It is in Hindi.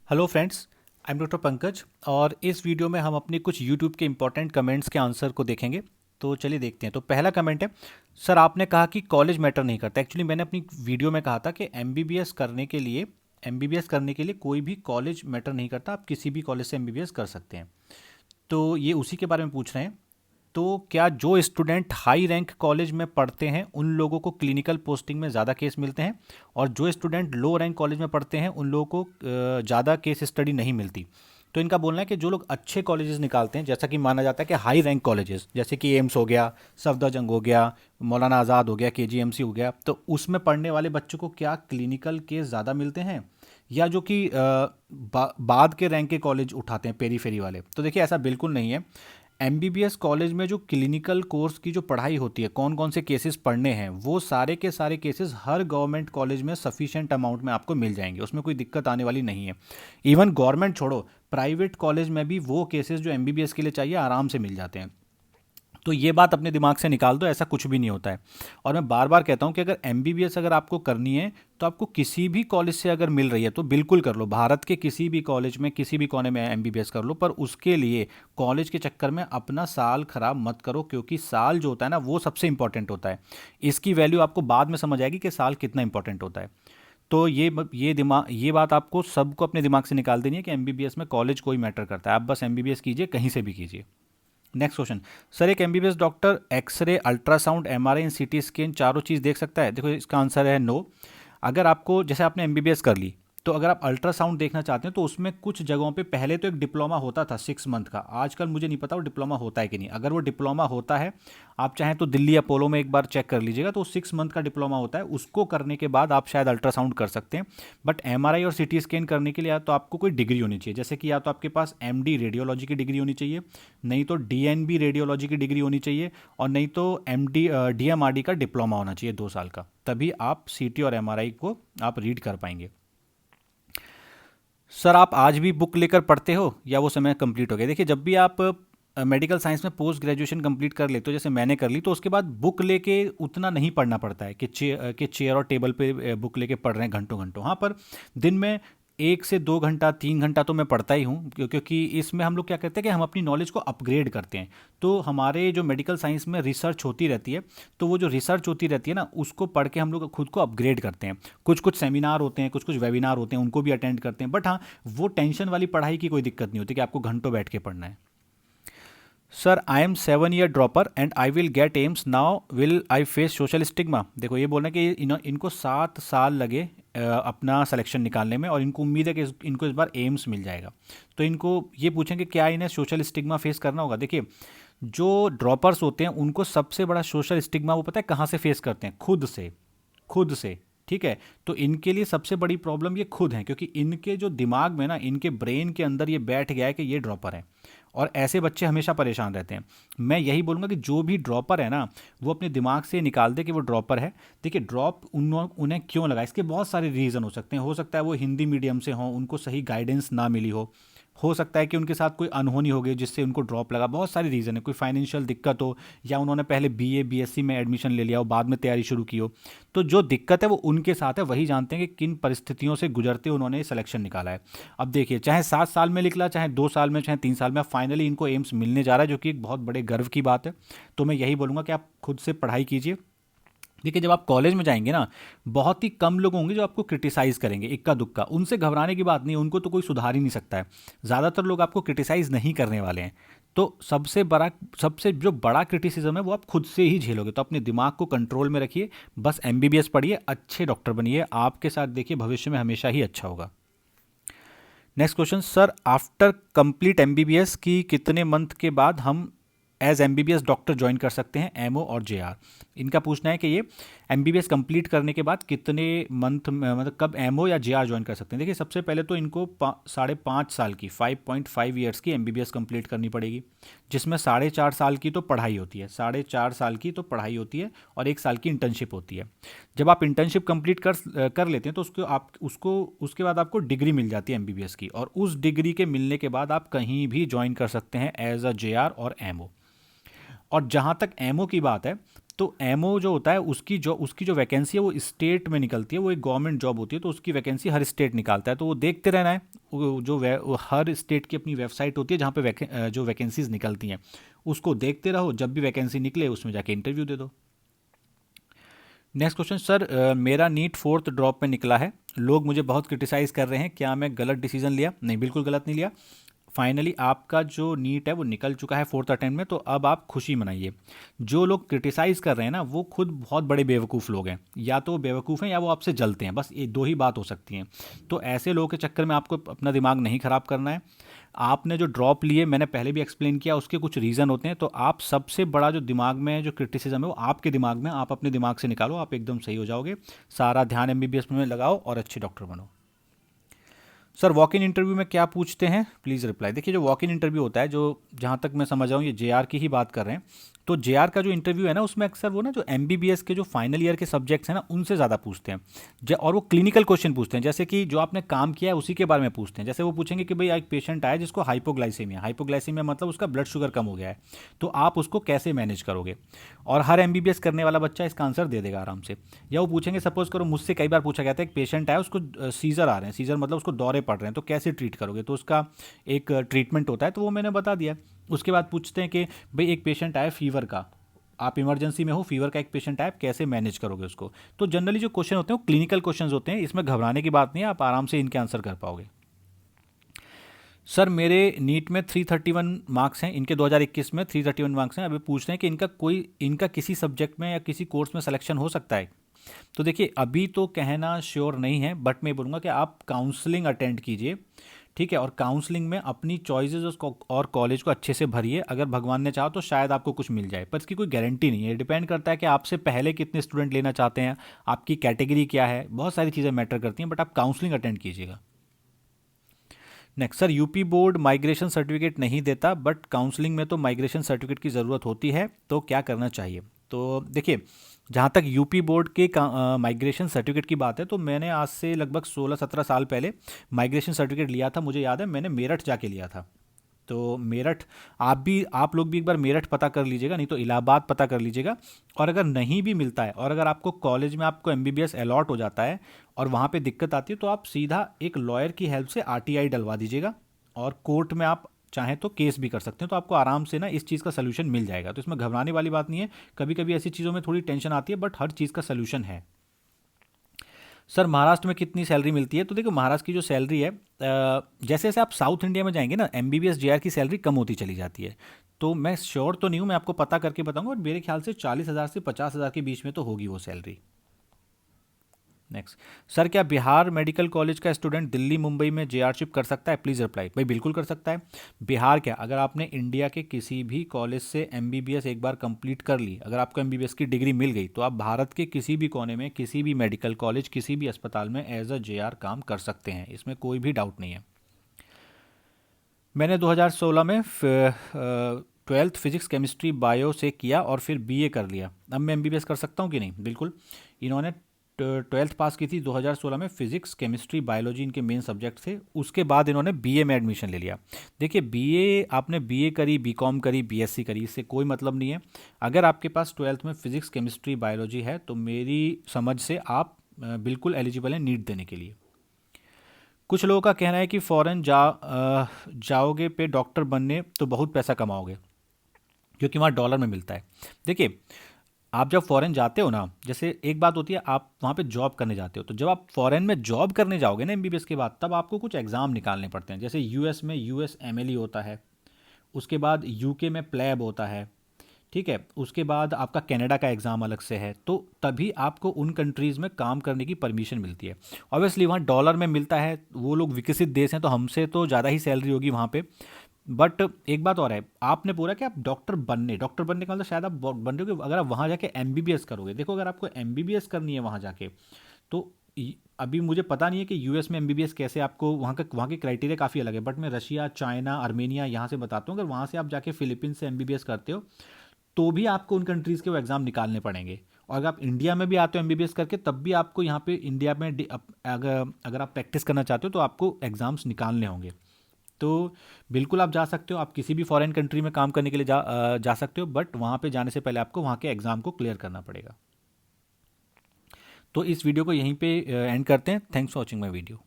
Hello friends, I am doctor Pankaj और इस वीडियो में हम अपने कुछ यूट्यूब के इंपॉर्टेंट कमेंट्स के आंसर को देखेंगे। तो चलिए देखते हैं। तो पहला कमेंट है, सर आपने कहा कि कॉलेज मैटर नहीं करता। एक्चुअली मैंने अपनी वीडियो में कहा था कि एमबीबीएस करने के लिए कोई भी कॉलेज मैटर नहीं करता, आप किसी भी कॉलेज से एमबीबीएस कर सकते हैं। तो ये उसी के बारे में पूछ रहे हैं। तो क्या जो स्टूडेंट हाई रैंक कॉलेज में पढ़ते हैं उन लोगों को क्लिनिकल पोस्टिंग में ज़्यादा केस मिलते हैं, और जो स्टूडेंट लो रैंक कॉलेज में पढ़ते हैं उन लोगों को ज़्यादा केस स्टडी नहीं मिलती। तो इनका बोलना है कि जो लोग अच्छे कॉलेजेस निकालते हैं, जैसा कि माना जाता है कि हाई रैंक कॉलेजेस जैसे कि एम्स हो गया, सफदरजंग हो गया, मौलाना आज़ाद हो गया, केजीएमसी हो गया, तो उसमें पढ़ने वाले बच्चों को क्या क्लिनिकल केस ज़्यादा मिलते हैं, या जो कि बाद के रैंक के कॉलेज उठाते हैं पेरीफेरी वाले। तो देखिए ऐसा बिल्कुल नहीं है। एमबीबीएस कॉलेज में जो क्लिनिकल कोर्स की जो पढ़ाई होती है, कौन कौन से केसेस पढ़ने हैं, वो सारे के सारे केसेस हर गवर्नमेंट कॉलेज में सफिशिएंट अमाउंट में आपको मिल जाएंगे, उसमें कोई दिक्कत आने वाली नहीं है। इवन गवर्नमेंट छोड़ो, प्राइवेट कॉलेज में भी वो केसेस जो एमबीबीएस के लिए चाहिए आराम से मिल जाते हैं। तो ये बात अपने दिमाग से निकाल दो, ऐसा कुछ भी नहीं होता है। और मैं बार बार कहता हूँ कि अगर एमबीबीएस अगर आपको करनी है तो आपको किसी भी कॉलेज से अगर मिल रही है तो बिल्कुल कर लो, भारत के किसी भी कॉलेज में किसी भी कोने में एमबीबीएस कर लो, पर उसके लिए कॉलेज के चक्कर में अपना साल खराब मत करो, क्योंकि साल जो होता है ना वो सबसे इंपॉर्टेंट होता है। इसकी वैल्यू आपको बाद में समझ आएगी कि साल कितना इंपॉर्टेंट होता है। तो ये बात आपको सबको अपने दिमाग से निकाल देनी है कि एमबीबीएस में कॉलेज कोई मैटर करता है। आप बस एमबीबीएस कीजिए, कहीं से भी कीजिए। नेक्स्ट क्वेश्चन, सर एक MBBS doctor X-ray, ultrasound, MRI, CT scan चारों चीज़ देख सकता है? देखो इसका आंसर है नो। अगर आपको, जैसे आपने एमबीबीएस कर ली, तो अगर आप अल्ट्रासाउंड देखना चाहते हैं तो उसमें कुछ जगहों पे पहले तो एक डिप्लोमा होता था 6 मंथ का, आजकल मुझे नहीं पता वो डिप्लोमा होता है कि नहीं। अगर वो डिप्लोमा होता है, आप चाहें तो दिल्ली अपोलो में एक बार चेक कर लीजिएगा, तो 6 मंथ का डिप्लोमा होता है, उसको करने के बाद आप शायद अल्ट्रासाउंड कर सकते हैं। बट एमआरआई और सीटी स्कैन करने के लिए या तो आपको कोई डिग्री होनी चाहिए, जैसे कि या तो आपके पास एमडी रेडियोलॉजी की डिग्री होनी चाहिए, नहीं तो डीएनबी रेडियोलॉजी की डिग्री होनी चाहिए, और नहीं तो एमडी डीएमआरडी का डिप्लोमा होना चाहिए 2 साल का, तभी आप सीटी और एमआरआई को आप रीड कर पाएंगे। सर आप आज भी बुक लेकर पढ़ते हो या वो समय कंप्लीट हो गया? देखिए जब भी आप मेडिकल साइंस में पोस्ट ग्रेजुएशन कंप्लीट कर लेते हो, जैसे मैंने कर ली, तो उसके बाद बुक लेके उतना नहीं पढ़ना पड़ता है कि चेयर और टेबल पे बुक लेके पढ़ रहे हैं घंटों घंटों। हाँ, पर दिन में 1 से 2 घंटा 3 घंटा तो मैं पढ़ता ही हूँ, क्योंकि इसमें हम लोग क्या करते हैं कि हम अपनी नॉलेज को अपग्रेड करते हैं। तो हमारे जो मेडिकल साइंस में रिसर्च होती रहती है, तो वो जो रिसर्च होती रहती है ना, उसको पढ़ के हम लोग खुद को अपग्रेड करते हैं। कुछ कुछ सेमिनार होते हैं, कुछ कुछ वेबिनार होते हैं, उनको भी अटेंड करते हैं। बट हाँ, वो टेंशन वाली पढ़ाई की कोई दिक्कत नहीं होती कि आपको घंटों बैठ के पढ़ना है। Sir I am 7 year dropper and I will get AIIMS now, will I face social stigma? देखो ये बोल रहे हैं कि इनको 7 साल लगे अपना सिलेक्शन निकालने में, और इनको उम्मीद है कि इनको इस बार एम्स मिल जाएगा। तो इनको ये पूछें कि क्या इन्हें सोशल स्टिग्मा फेस करना होगा। देखिए जो ड्रॉपर्स होते हैं उनको सबसे बड़ा सोशल स्टिग्मा वो पता है कहाँ से फेस करते हैं? खुद से। ठीक है, तो इनके लिए सबसे बड़ी प्रॉब्लम ये खुद है, क्योंकि इनके जो दिमाग में ना, इनके ब्रेन के अंदर ये बैठ गया है कि ये ड्रॉपर है, और ऐसे बच्चे हमेशा परेशान रहते हैं। मैं यही बोलूँगा कि जो भी ड्रॉपर है ना, वो अपने दिमाग से निकाल दे कि वो ड्रॉपर है। देखिए ड्रॉप उन्हें क्यों लगा, इसके बहुत सारे रीज़न हो सकते हैं। हो सकता है वो हिंदी मीडियम से हों, उनको सही गाइडेंस ना मिली हो सकता है कि उनके साथ कोई अनहोनी हो गई जिससे उनको ड्रॉप लगा। बहुत सारी रीज़न है, कोई फाइनेंशियल दिक्कत हो, या उन्होंने पहले बीए बीएससी में एडमिशन ले लिया हो, बाद में तैयारी शुरू की हो। तो जो दिक्कत है वो उनके साथ है, वही जानते हैं कि किन परिस्थितियों से गुजरते उन्होंने सिलेक्शन निकाला है। अब देखिए चाहे 7 साल में निकला, चाहे 2 साल में, चाहे 3 साल में, फाइनली इनको एम्स मिलने जा रहा है, जो कि एक बहुत बड़े गर्व की बात है। तो मैं यही बोलूँगा कि आप खुद से पढ़ाई कीजिए। देखिए जब आप कॉलेज में जाएंगे ना, बहुत ही कम लोग होंगे जो आपको क्रिटिसाइज़ करेंगे, इक्का दुक्का। उनसे घबराने की बात नहीं है, उनको तो कोई सुधार ही नहीं सकता है। ज़्यादातर लोग आपको क्रिटिसाइज़ नहीं करने वाले हैं। तो सबसे जो बड़ा क्रिटिसिज्म है वो आप खुद से ही झेलोगे। तो अपने दिमाग को कंट्रोल में रखिए, बस एमबीबीएस पढ़िए, अच्छे डॉक्टर बनिए, आपके साथ देखिए भविष्य में हमेशा ही अच्छा होगा। Next question, sir after complete MBBS की कितने मंथ के बाद हम एज एमबीबीएस डॉक्टर ज्वाइन कर सकते हैं, एमओ और जेआर? इनका पूछना है कि ये एमबीबीएस कंप्लीट करने के बाद कितने मंथ में, मतलब कब एमओ या जेआर ज्वाइन कर सकते हैं। देखिए सबसे पहले तो इनको 5.5 साल की 5.5 ईयर्स की एमबीबीएस कंप्लीट करनी पड़ेगी, जिसमें 4.5 साल की तो पढ़ाई होती है, 4.5 साल की तो पढ़ाई होती है, और 1 साल की इंटर्नशिप होती है। जब आप इंटर्नशिप कंप्लीट कर लेते हैं तो उसके बाद आपको डिग्री मिल जाती है एमबीबीएस की, और उस डिग्री के मिलने के बाद आप कहीं भी ज्वाइन कर सकते हैं एज अ जेआर और एमओ। और जहाँ तक एमओ की बात है, तो एमओ जो होता है उसकी जो वैकेंसी है वो स्टेट में निकलती है, वो एक गवर्नमेंट जॉब होती है, तो उसकी वैकेंसी हर स्टेट निकालता है, तो वो देखते रहना है। वो हर स्टेट की अपनी वेबसाइट होती है जहाँ पे जो वैकेंसीज निकलती हैं उसको देखते रहो, जब भी वैकेंसी निकले उसमें जाके इंटरव्यू दे दो। नेक्स्ट क्वेश्चन, सर मेरा नीट फोर्थ ड्रॉप में निकला है, लोग मुझे बहुत क्रिटिसाइज़ कर रहे हैं, क्या मैं गलत डिसीजन लिया? नहीं, बिल्कुल गलत नहीं लिया। फाइनली आपका जो नीट है वो निकल चुका है फोर्थ अटेम्प्ट में, तो अब आप खुशी मनाइए। जो लोग क्रिटिसाइज़ कर रहे हैं ना वो खुद बहुत बड़े बेवकूफ़ लोग हैं, या तो वो बेवकूफ़ हैं या वो आपसे जलते हैं, बस ये दो ही बात हो सकती हैं। तो ऐसे लोगों के चक्कर में आपको अपना दिमाग नहीं ख़राब करना है। आपने जो ड्रॉप लिए, मैंने पहले भी एक्सप्लेन किया, उसके कुछ रीज़न होते हैं, तो आप सबसे बड़ा जो दिमाग में जो क्रिटिसिज्म है वो आपके दिमाग में, आप अपने दिमाग से निकालो, आप एकदम सही हो जाओगे। सारा ध्यान एमबीबीएस में लगाओ और अच्छे डॉक्टर बनो। सर वॉक इन इंटरव्यू में क्या पूछते हैं, प्लीज़ रिप्लाई। देखिए जो वॉक इन इंटरव्यू होता है, जो जहाँ तक मैं समझ रहा हूँ ये जेआर की ही बात कर रहे हैं, तो जेआर का जो इंटरव्यू है ना उसमें अक्सर वो ना जो एमबीबीएस के जो फाइनल ईयर के सब्जेक्ट्स हैं ना उनसे ज़्यादा पूछते हैं। और वो क्लिनिकल क्वेश्चन पूछते हैं, जैसे कि जो आपने काम किया है उसी के बारे में पूछते हैं। जैसे वो पूछेंगे कि भाई एक पेशेंट आया जिसको हाइपोग्लाइसीमिया मतलब उसका ब्लड शुगर कम हो गया है, तो आप उसको कैसे मैनेज करोगे? और हर एमबीबीएस करने वाला बच्चा इसका आंसर दे देगा आराम से। या वो पूछेंगे, सपोज करो मुझसे कई बार पूछा गया था, एक पेशेंट आया उसको सीजर आ रहे हैं, सीजर मतलब उसको दौरे पड़ रहे हैं, तो कैसे ट्रीट करोगे? तो उसका एक ट्रीटमेंट होता है, तो वो मैंने बता दिया। उसके बाद पूछते हैं कि भाई एक पेशेंट आया फीवर का, आप इमरजेंसी में हो, फीवर का एक पेशेंट आया, आप कैसे मैनेज करोगे उसको? तो जनरली जो क्वेश्चन होते हैं वो क्लिनिकल क्वेश्चंस होते हैं, इसमें घबराने की बात नहीं है, आप आराम से इनके आंसर कर पाओगे। सर मेरे नीट में 331 मार्क्स हैं, इनके 2021 में 331 मार्क्स हैं, अभी पूछ रहे हैं कि इनका किसी सब्जेक्ट में या किसी कोर्स में सिलेक्शन हो सकता है। तो देखिए अभी तो कहना श्योर नहीं है, बट मैं बोलूँगा कि आप काउंसलिंग अटेंड कीजिए, ठीक है, और काउंसलिंग में अपनी चॉइसेस और कॉलेज को अच्छे से भरिए, अगर भगवान ने चाहा तो शायद आपको कुछ मिल जाए, पर इसकी कोई गारंटी नहीं है, डिपेंड करता है कि आपसे पहले कितने स्टूडेंट लेना चाहते हैं, आपकी कैटेगरी क्या है, बहुत सारी चीज़ें मैटर करती हैं, बट आप काउंसलिंग अटेंड कीजिएगा। Next, sir UP board migration certificate नहीं देता, बट काउंसलिंग में तो माइग्रेशन सर्टिफिकेट की ज़रूरत होती है, तो क्या करना चाहिए? तो देखिए जहाँ तक यूपी बोर्ड के माइग्रेशन सर्टिफिकेट की बात है, तो मैंने आज से लगभग 16-17 साल पहले माइग्रेशन सर्टिफिकेट लिया था, मुझे याद है मैंने मेरठ जाके लिया था। तो मेरठ, आप लोग भी एक बार मेरठ पता कर लीजिएगा, नहीं तो इलाहाबाद पता कर लीजिएगा। और अगर नहीं भी मिलता है, और अगर आपको कॉलेज में आपको एमबीबीएस अलॉट हो जाता है और वहाँ पे दिक्कत आती है, तो आप सीधा एक लॉयर की हेल्प से आरटीआई डलवा दीजिएगा, और कोर्ट में आप चाहें तो केस भी कर सकते हैं, तो आपको आराम से ना इस चीज़ का सलूशन मिल जाएगा। तो इसमें घबराने वाली बात नहीं है, कभी कभी ऐसी चीज़ों में थोड़ी टेंशन आती है, बट हर चीज़ का सलूशन है। सर महाराष्ट्र में कितनी सैलरी मिलती है? तो देखो महाराष्ट्र की जो सैलरी है, जैसे जैसे आप साउथ इंडिया में जाएंगे ना, एमबीबीएस जेआर की सैलरी कम होती चली जाती है। तो मैं श्योर तो नहीं हूँ, मैं आपको पता करके बताऊंगा, और मेरे ख्याल से 40,000 से 50,000 के बीच में तो होगी वो सैलरी। नेक्स्ट, सर क्या बिहार मेडिकल कॉलेज का स्टूडेंट दिल्ली मुंबई में जेआरशिप कर सकता है? Please reply. भाई बिल्कुल कर सकता है। बिहार क्या, अगर आपने इंडिया के किसी भी कॉलेज से एमबीबीएस एक बार कंप्लीट कर ली, अगर आपको एमबीबीएस की डिग्री मिल गई, तो आप भारत के किसी भी कोने में किसी भी मेडिकल कॉलेज किसी भी अस्पताल में एज अ जेआर काम कर सकते हैं, इसमें कोई भी डाउट नहीं है। मैंने 2016 में 12th फिजिक्स केमिस्ट्री बायो से किया और फिर बीए कर लिया, अब मैं एमबीबीएस कर सकता हूँ कि नहीं? बिल्कुल। इन्होंने 12th पास की थी 2016 में, फिजिक्स केमिस्ट्री बायोलॉजी इनके मेन सब्जेक्ट थे, उसके बाद इन्होंने बीए में एडमिशन ले लिया। देखिए बीए, आपने बीए करी, बीकॉम करी, बीएससी करी, इससे कोई मतलब नहीं है। अगर आपके पास 12th में फिजिक्स केमिस्ट्री बायोलॉजी है तो मेरी समझ से आप बिल्कुल एलिजिबल हैं नीट देने के लिए। कुछ लोगों का कहना है कि फ़ॉरेन जाओगे पे डॉक्टर बनने तो बहुत पैसा कमाओगे, क्योंकि वहाँ डॉलर में मिलता है। देखिए आप जब फॉरेन जाते हो ना, जैसे एक बात होती है आप वहाँ पे जॉब करने जाते हो, तो जब आप फॉरेन में जॉब करने जाओगे ना एमबीबीएस के बाद, तब आपको कुछ एग्ज़ाम निकालने पड़ते हैं। जैसे यूएस में यूएस एमएलई होता है, उसके बाद यूके में प्लेब होता है, ठीक है, उसके बाद आपका कनाडा का एग्ज़ाम अलग से है, तो तभी आपको उन कंट्रीज़ में काम करने की परमिशन मिलती है। ऑब्वियसली वहाँ डॉलर में मिलता है, वो लोग विकसित देश हैं, तो हमसे तो ज़्यादा ही सैलरी होगी वहाँ पे। बट एक बात और है, आपने पूरा कि आप डॉक्टर बनने का मतलब शायद आप बन रहे हो कि अगर आप वहाँ जाके एमबीबीएस करोगे। देखो अगर आपको एमबीबीएस करनी है वहाँ जाके, तो अभी मुझे पता नहीं है कि यूएस में एमबीबीएस कैसे, आपको वहाँ के क्राइटेरिया काफ़ी अलग है, बट मैं रशिया, चाइना, आर्मेनिया यहाँ से बताता हूँ, अगर वहाँ से आप जाके फिलीपींस से एमबीबीएस करते हो तो भी आपको उन कंट्रीज़ के वो एग्ज़ाम निकालने पड़ेंगे। और अगर आप इंडिया में भी आते हो एमबीबीएस करके, तब भी आपको यहाँ पे इंडिया में अगर आप प्रैक्टिस करना चाहते हो तो आपको एग्ज़ाम्स निकालने होंगे। तो बिल्कुल आप जा सकते हो, आप किसी भी फॉरेन कंट्री में काम करने के लिए जा सकते हो, बट वहाँ पे जाने से पहले आपको वहाँ के एग्ज़ाम को क्लियर करना पड़ेगा। तो इस वीडियो को यहीं पे एंड करते हैं। Thanks for watching my video.